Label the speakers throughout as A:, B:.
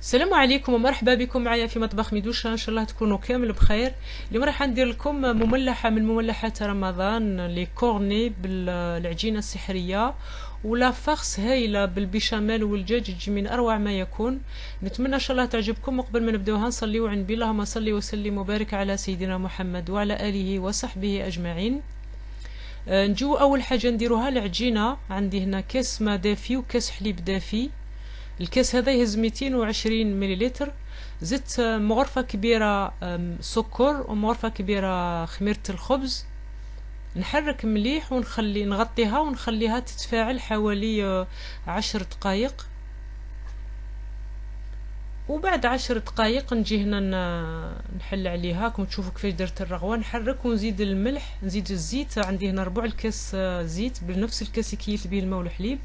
A: السلام عليكم ومرحبا بكم معايا في مطبخ ميدوشا. ان شاء الله تكونوا كامل بخير. اليوم راح ندير لكم مملحه من مملحات رمضان، لي كورني بالعجينه السحريه ولا فخس هايله بالبيشاميل والدجاج، تجي من اروع ما يكون. نتمنى ان شاء الله تعجبكم. وقبل ما نبداوها نصليو عند اللهم صل وسلم وبارك على سيدنا محمد وعلى اله وصحبه اجمعين. نجو اول حاجه نديروها العجينه. عندي هنا كاس ماء دافي وكاس حليب دافي. الكاس هذا يهز 220 مليلتر. زدت مغرفة كبيرة سكر ومغرفة كبيرة خميرة الخبز. نحرك مليح ونخلي نغطيها ونخليها تتفاعل حوالي 10 دقائق. وبعد 10 دقائق نجي هنا نحل عليها. كما تشوفوا كيفاش درت الرغوة. نحرك ونزيد الملح، نزيد الزيت. عندي هنا ربع الكاس زيت بنفس الكاس اللي كيلت به الماء والحليب،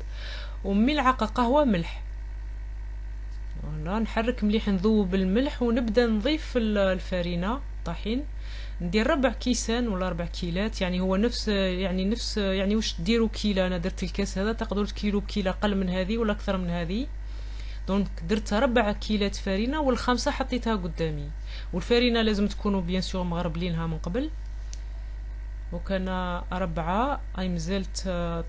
A: وملعقة قهوة ملح. فوالا نحرك مليح، نذوب الملح ونبدا نضيف الفارينه طحين. ندير 4 كيسان ولا 4 كيلات، يعني هو نفس يعني واش ديروا كيله. انا درت الكاس هذا، تقدروا تكيلوا بكيله اقل من هذه ولا اكثر من هذه. دونك درت 4 كيلات فارينه والخامسه حطيتها قدامي. والفارينه لازم تكونوا بيان سور مغربلينها من قبل. وكان 4 اي مازالت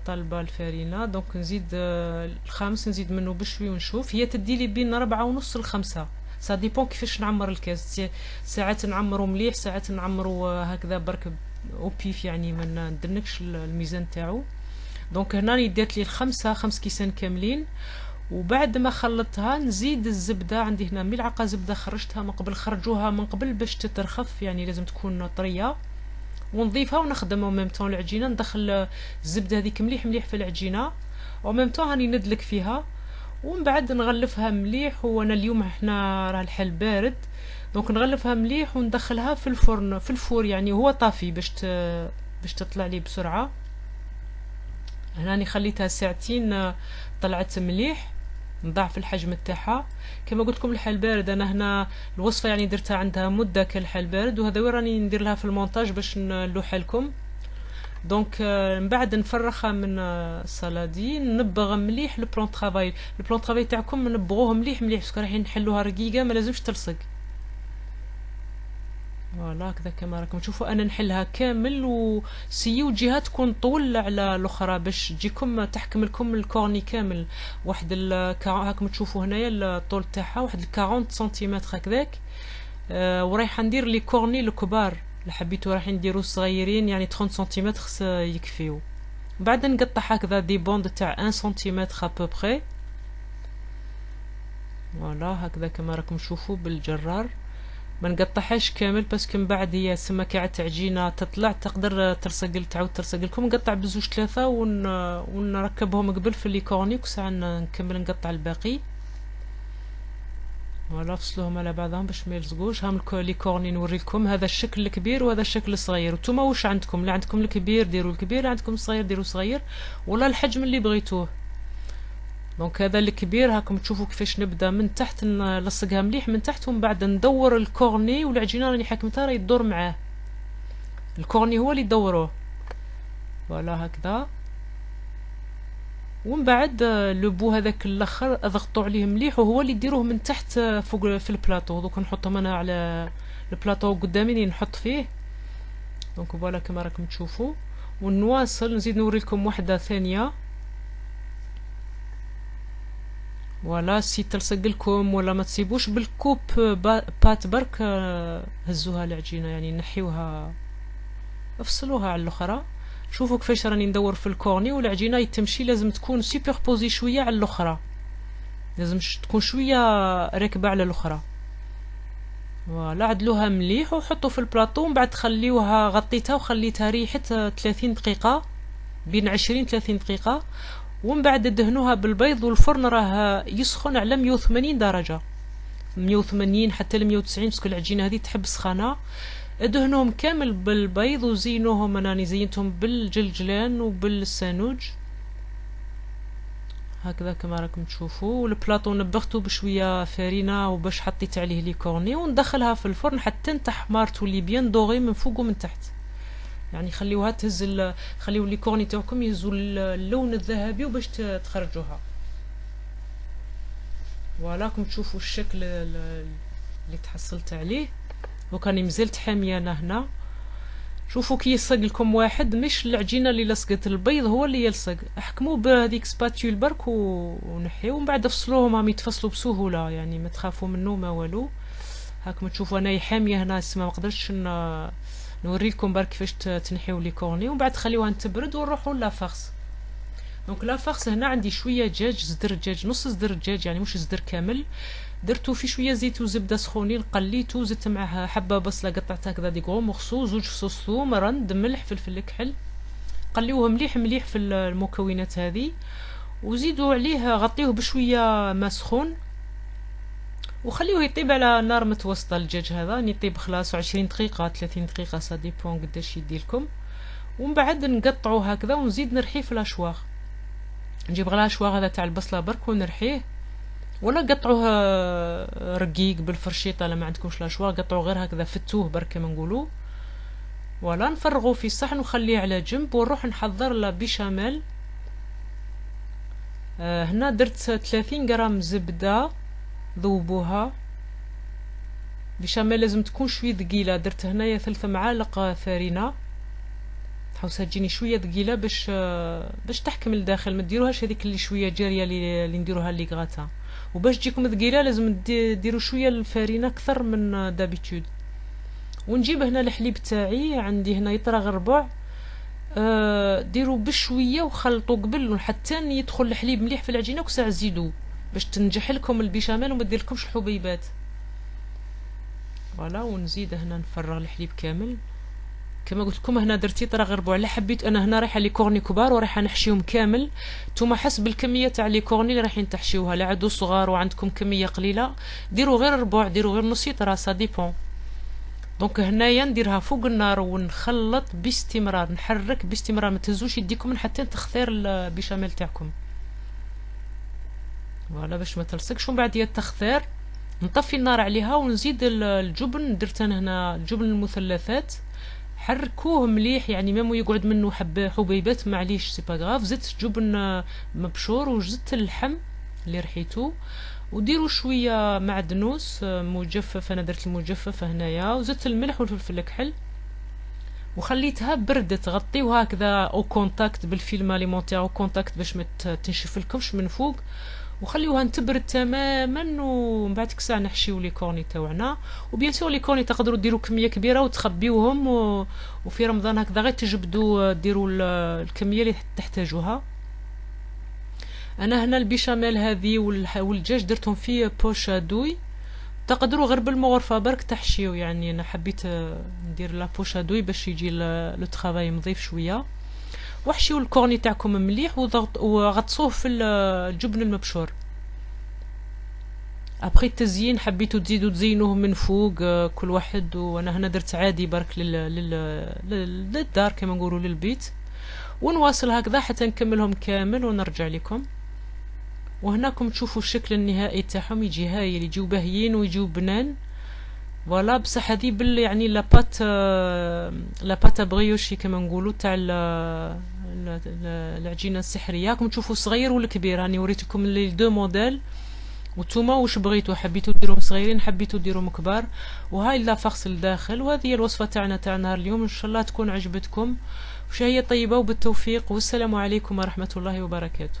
A: طالبه الفارينه، دونك نزيد الخامس نزيد منه بشوي ونشوف. هي تديلي بين 4 ونص ل5. سا ديبون كيفاش نعمر الكاس. ساعات نعمرو مليح، ساعات نعمرو هكذا برك او بيف، يعني ما ندرنكش الميزان تاعو. دونك هنا ديت لي 5 كيسان كاملين. وبعد ما خلطتها نزيد الزبده. عندي هنا ملعقه زبده خرجتها من قبل، خرجوها من قبل باش تترخف، يعني لازم تكون طريه. ونضيفها ونخدم او ميم طون العجينه. ندخل الزبده هذيك مليح مليح في العجينه، او ميم طون راني ندلك فيها. ومن بعد نغلفها مليح. وانا اليوم احنا راه الحل بارد، دونك نغلفها مليح وندخلها في الفرن، في الفور يعني هو طافي باش تطلع لي بسرعه. هنا راني خليتها ساعتين، طلعت مليح، نضاعف الحجم تاعها. كما قلت لكم الحل بارد. انا هنا الوصفه يعني درتها عندها مده كالحل بارد، وهذا وين راني ندير لها في المونتاج باش نلوحها لكم. دونك من بعد نفرخها من الصلادي، نبغ مليح البلون طرافاي تاعكم، نبغوه مليح مليح باسكو رايحين نحلوها رقيقه، ما لازمش تلصق. فوالا هكذا كما راكم تشوفوا انا نحلها كامل. وسيو جهه تكون طول على الاخرى باش تجيكم تحكم لكم الكورني كامل. واحد هاكم تشوفوا هنايا الطول تاعها واحد 40 سنتيمتر هكذاك. ورايحه ندير لي كورني الكبار. اللي حبيتو رايحين نديرو صغيرين يعني 30 سنتيمتر يكفيو. بعد نقطع هكذا دي بوند تاع 1 سنتيمتر ابوبري. فوالا هكذا كما راكم تشوفوا بالجرار. ما نقطعهاش كامل باسكو من بعد هي سمكه عجينه تطلع، تقدر تعاود تلصق لكم. نقطع بزوج 3 ونركبهم قبل في لي كورني، وساعه نكمل نقطع الباقي. فوالا فصلوهم على بعضهم باش ما يلصقوش. هام لي كورني نوريلكم. هذا الشكل الكبير وهذا الشكل الصغير. وانتم واش عندكم؟ لا عندكم الكبير ديروا الكبير، لا عندكم الصغير ديروا صغير، ولا الحجم اللي بغيتوه. دونك هذا الكبير هاكم تشوفوا كيفاش نبدا من تحت نلصقها مليح من تحت، ومن بعد ندور الكورني. والعجينه راني حكمتها راهي تدور معاه، الكورني هو اللي يدوروه. فوالا هكذا. ومن بعد لو بو هذاك الاخر اضغطوا عليه مليح، وهو اللي ديروه من تحت فوق في البلاطو. دوك نحطهم انا على البلاطو قدامي اللي نحط فيه. دونك فوالا كما راكم تشوفوا. ونواصل نزيد نوريلكم واحده ثانيه. ولا سي تلصق لكم ولا ما تسيبوش بالكوب بات برك، هزوها العجينه يعني نحيوها، افصلوها على الاخرى. شوفوا كيفاش راني ندور في الكورني. والعجينه يتمشي لازم تكون سوبربوزي شويه على الاخرى، لازم تكون شويه راكبه على الاخرى. فوالا عدلوها مليح وحطوا في البلاطو. ومن بعد خليوها، غطيتها وخليتها ريحت 30 دقيقه، بين 20 30 دقيقه. ومن بعد دهنوها بالبيض. والفرن راه يسخن على 180 درجه، 180 حتى ل 190 باسكو العجينه هذه تحب سخانه. دهنوهم كامل بالبيض وزينوهم. انا زينتهم بالجلجلان وبالسانوج هكذا كما راكم تشوفوا. والبلاطو نبغته بشويه فارينه وباش حطيت عليه لي كورني، وندخلها في الفرن حتى تحمر تولي بيان دوغي من فوق ومن تحت. يعني خليوها تهز خليو لي كورني تاعكم يهزوا اللون الذهبي وباش تخرجوها. فوالا راكم تشوفوا الشكل اللي تحصلت عليه. وكاني مازلت حاميه انا هنا. شوفوا كي يلصق لكم واحد، مش العجينه اللي لصقت البيض هو اللي يلصق، احكموا بهذيك سباتيول برك ونحيو، ومن بعد افصلوهم راهم يتفصلوا بسهوله، يعني ما تخافوا منه ما والو. هاكم تشوفوا انا حاميه هنا، ما قدرتش نوريكم برك كيفاش تنحيو لي كورني، ومن بعد تخليوها تبرد ونروحوا لافارس. دونك لافارس هنا عندي شويه دجاج، صدر دجاج، نص صدر دجاج يعني مش صدر كامل، درتو في شويه زيت وزبده سخونين، قليتو، زدت معاه حبه بصله قطعتها هكذا دي غرو مورسو، زوج فصوص ثوم، رند، ملح، فلفل كحل. قليوه مليح مليح في المكونات هذه، وزيدوا عليه غطيوه بشويه ماء سخون، وخليوه يطيب على نار متوسطه. الدجاج هذا يطيب خلاص 20 دقيقه 30 دقيقه، سا ديبون قداش يديلكم. ومن بعد نقطعوه هكذا ونزيد نرحيه في لاشواغ. نجيب غير لاشواغ هذا تاع البصله برك ونرحيه، ولا قطعوه رقيق بالفرشيطه. لا ما عندكمش لاشواغ قطعوه غير هكذا، فتوه برك كما نقولوا. ولا نفرغوه في الصحن ونخليه على جنب، ونروح نحضر لا بيشاميل. هنا درت 30 غرام زبده ذوبوها. بيشاميل لازم تكون شويه ثقيله، درت هنايا 3 معالق فرينه، تحوسها تجيني شويه ثقيله باش تحكم الداخل، ما ديروهاش هذيك اللي شويه جاريه اللي نديروها اللي غاتا. وباش تجيكم ثقيله لازم ديروا شويه الفرينه اكثر من دابيتود. ونجيب هنا الحليب تاعي، عندي هنا يطرى غير ربع. ديروا بشويه وخلطوا قبل حتى يدخل الحليب مليح في العجينه، وساع زيدوا باش تنجح لكم البيشاميل وما ديرلكمش الحبيبات. فوالا ونزيد هنا نفرغ الحليب كامل كما قلت لكم. هنا درت يطرى غير ربع. لا حبيت انا هنا رايحه لي كورني كبار ورايحه نحشيهم كامل، نتوما حسب الكميه تاع لي كورني اللي رايحين تحشيوها. لا عندو صغار وعندكم كميه قليله ديروا غير ربع، ديروا غير نص يطرى، سا ديبون. دونك هنايا نديرها فوق النار ونخلط باستمرار، نحرك باستمرار، ما تهزوش يديكم حتى تختار البيشاميل تاعكم. فوالا باش ما تلصقش. ومن بعد التخثير نطفي النار عليها ونزيد الجبن. درت انا هنا الجبن المثلثات، حركوه مليح يعني ميمو يقعد منه حبيبات معليش سي با غاف. زدت جبن مبشور وزدت اللحم اللي رحيتو، وديروا شويه معدنوس مجفف، انا درت المجفف هنايا، وزدت الملح والفلفل الكحل وخليتها بردت. غطيوها هكذا او كونتاكت بالفيلم اليمونتير او كونتاكت باش ما تنشف لكمش من فوق، وخليوها تبرد تماما. ومن بعد ساعه نحشيو لي كورني تاعنا. وبيان سور لي كورني تقدروا ديروا كميه كبيره وتخبيوهم، وفي رمضان هكذا غير تجبدوا ديروا الكميه اللي تحتاجوها. انا هنا البيشاميل هذه والدجاج درتهم في بوش دوي، تقدروا غير بالمغرفه برك تحشيو. يعني انا حبيت ندير لا بوش دوي باش يجي لو طرافاي نظيف شويه. وحشيو الكورني تاعكم مليح وغطسوه في الجبن المبشور. ابخي التزيين حبيتو تزيدوا تزينوه من فوق كل واحد، وانا هنا درت عادي برك للدار كما نقولوا للبيت. ونواصل هكذا حتى نكملهم كامل ونرجع لكم. وهناكم تشوفوا الشكل النهائي تاعهم، يجي هايل، يجيو باهيين ويجيو بنان. فوالا بصح هذه يعني لاباط بريوشي كما نقولوا تاع العجينه السحريه. راكم تشوفوا الصغير والكبير، راني وريتكم لي دو موديل، وانتوما واش بغيتوا، حبيتوا ديروهم صغيرين حبيتوا ديروهم كبار. وهاي لا فخس الداخل. وهذه هي الوصفه تاعنا تاع نهار اليوم، ان شاء الله تكون عجبتكم. وشهيه طيبه وبالتوفيق، والسلام عليكم ورحمه الله وبركاته.